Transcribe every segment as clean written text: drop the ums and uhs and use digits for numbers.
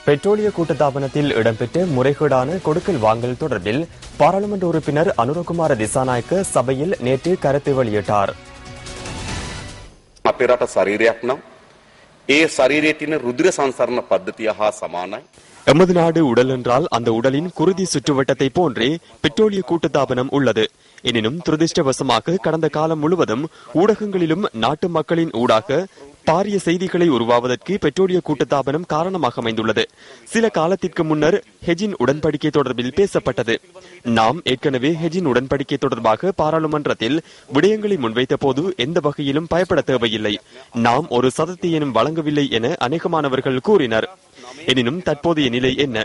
பெட்ரோலிய கூட்டுத்தாபனத்தில் இடம்பெற்ற முறைகேடான கொடுக்கல் வாங்கல் தொடர்பில் பாராளுமன்ற உறுப்பினர் அனுரகுமார திசாநாயக்க சபையில் நேற்று கருத்து வெளியிட்டார். අපේ රට ශරීරයක් නම් ඒ ශරීරයේ තියෙන රුධිර සංසරණ පද්ධතිය හා සමානයි. எமது நாடு உடல் என்றால் அந்த உடலின் குருதி சுற்றுவட்டத்தை போன்றே பெட்ரோலிய கூட்டுத்தாபனம் உள்ளது. எனினும் துரதிருஷ்டவசமாக கடந்த காலம் முழுவதும் ஊடகங்களிலும் நாட்டு மக்களின் ஊடாக பாரிய செய்திகளை உருவாவதற்கு பெட்ரோலிய கூட்டுத்தாபனம் காரணமாக அமைந்துள்ளது. சில காலத்திற்கு முன்னர் ஹெஜின் உடன்படிக்கை தொடர்பில் பேசப்பட்டது. நாம் ஏற்கனவே ஹெஜின் உடன்படிக்கை தொடர்பாக பாராளுமன்றத்தில் விடயங்களை முன்வைத்த போது எந்த வகையிலும் பயப்பட தேவையில்லை, நாம் ஒரு சதத்தையேனும் வழங்கவில்லை என அநேகமானவர்கள் கூறினர். எனினும் தற்போதைய நிலை என்ன?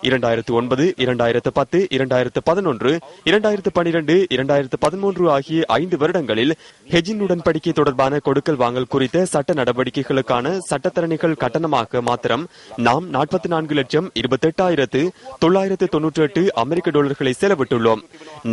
2009, 2010, 2011, 2012, 2013 ஆகிய 5 வருடங்களில் ஹெஜின் உடன்படிக்கை தொடர்பான கொடுக்கல் வாங்கல் குறித்த சட்ட நடவடிக்கைகளுக்கான சட்டத்தரணிகள் கட்டணமாக மாத்திரம் நாம் 44,28,998 அமெரிக்க டாலர்களை செலவிட்டுள்ளோம்.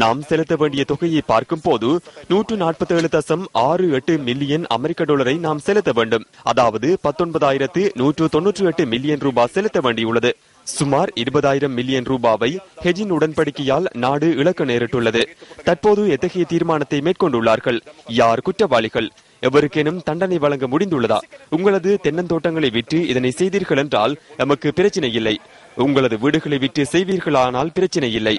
நாம் செலுத்த வேண்டிய தொகையை பார்க்கும் போது 147.68 மில்லியன் அமெரிக்க டாலரை நாம் செலுத்த வேண்டும். அதாவது 19,198 மில்லியன் ரூபாய் செலுத்த வேண்டியுள்ளது. சுமார் 20,000 மில்லியன் ரூபாவை ஹெஜின் உடன்படிக்கையால் நாடு இழக்க நேரிட்டுள்ளது. தற்போது எத்தகைய தீர்மானத்தை மேற்கொண்டுள்ளார்கள்? யார் குற்றவாளிகள்? எவருக்கேனும் தண்டனை வழங்க முடிந்துள்ளதா? உங்களது தென்னந்தோட்டங்களை விற்று இதனை செய்தீர்கள் என்றால் எமக்கு பிரச்சனை இல்லை. உங்களது வீடுகளை விற்று செய்வீர்களானால் பிரச்சனை இல்லை.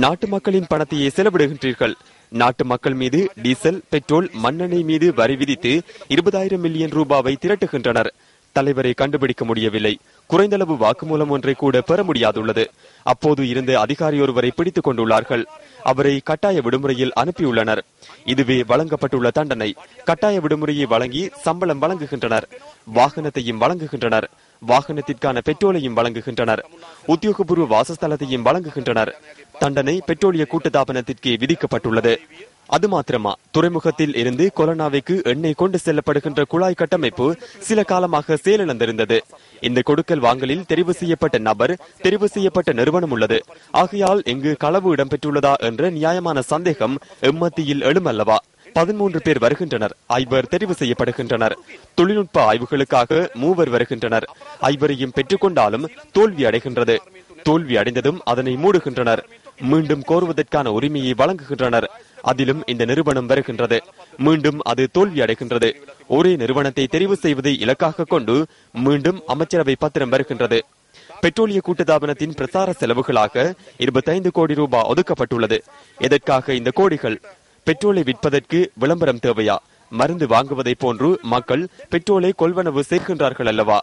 நாட்டு மக்களின் பணத்தையே செலவிடுகின்றீர்கள். நாட்டு மக்கள் மீது டீசல், பெட்ரோல், மண்ணெண்ணெய் மீது வரி விதித்து 20,000 மில்லியன் ரூபாவை திரட்டுகின்றனர். தலைவரை கண்டுபிடிக்க முடியவில்லை. குறைந்தளவு வாக்குமூலம் ஒன்றை கூட பெற முடியாதுள்ளது. அப்போது இருந்த அதிகாரி ஒருவரை பிடித்துக் கொண்டுள்ளார்கள். அவரை கட்டாய விடுமுறையில் அனுப்பியுள்ளனர். இதுவே வழங்கப்பட்டுள்ள தண்டனை. கட்டாய விடுமுறையை வழங்கி சம்பளம் வழங்குகின்றனர், வாகனத்தையும் வழங்குகின்றனர், வாகனத்திற்கான பெட்ரோலையும் வழங்குகின்றனர், உத்தியோகபூர்வ வாசஸ்தலத்தையும் வழங்குகின்றனர். தண்டனை பெட்ரோலிய கூட்டுத்தாபனத்திற்கு விதிக்கப்பட்டுள்ளது. அது மாத்திரமா, துறைமுகத்தில் இருந்து கொலனாவைக்கு எண்ணெய் கொண்டு செல்லப்படுகின்ற குழாய் கட்டமைப்பு சில காலமாக செயலிழந்திருந்தது. இந்த கொடுக்கல் வாங்கலில் தெரிவு செய்யப்பட்ட நபர், தெரிவு செய்யப்பட்ட நிறுவனம் உள்ளது. ஆகையால் இங்கு களவு இடம்பெற்றுள்ளதா என்ற நியாயமான சந்தேகம் எம்மத்தியில் எழுமல்லவா? 13 பேர் வருகின்றனர், 5 தெரிவு செய்யப்படுகின்றனர். தொழில்நுட்ப ஆய்வுகளுக்காக 3 வருகின்றனர். 5 பெற்றுக்கொண்டாலும் தோல்வி அடைகின்றது. தோல்வி அடைந்ததும் அதனை மூடுகின்றனர். மீண்டும் கோருவதற்கான உரிமையை வழங்குகின்றனர். அதிலும் இந்த நிறுவனம் வருகின்றது. மீண்டும் அது தோல்வி அடைகின்றது. ஒரே நிறுவனத்தை தெரிவு செய்வதை இலக்காக கொண்டு மீண்டும் அமைச்சரவை பத்திரம் வருகின்றது. பெட்ரோலிய கூட்டுத்தாபனத்தின் பிரசார செலவுகளாக 25 கோடி ரூபாய் ஒதுக்கப்பட்டுள்ளது. எதற்காக இந்த கோடிகள்? பெட்ரோலை விற்பதற்கு விளம்பரம் தேவையா? மருந்து வாங்குவதை போன்று மக்கள் பெட்ரோலை கொள்வனவு செய்கின்றார்கள் அல்லவா?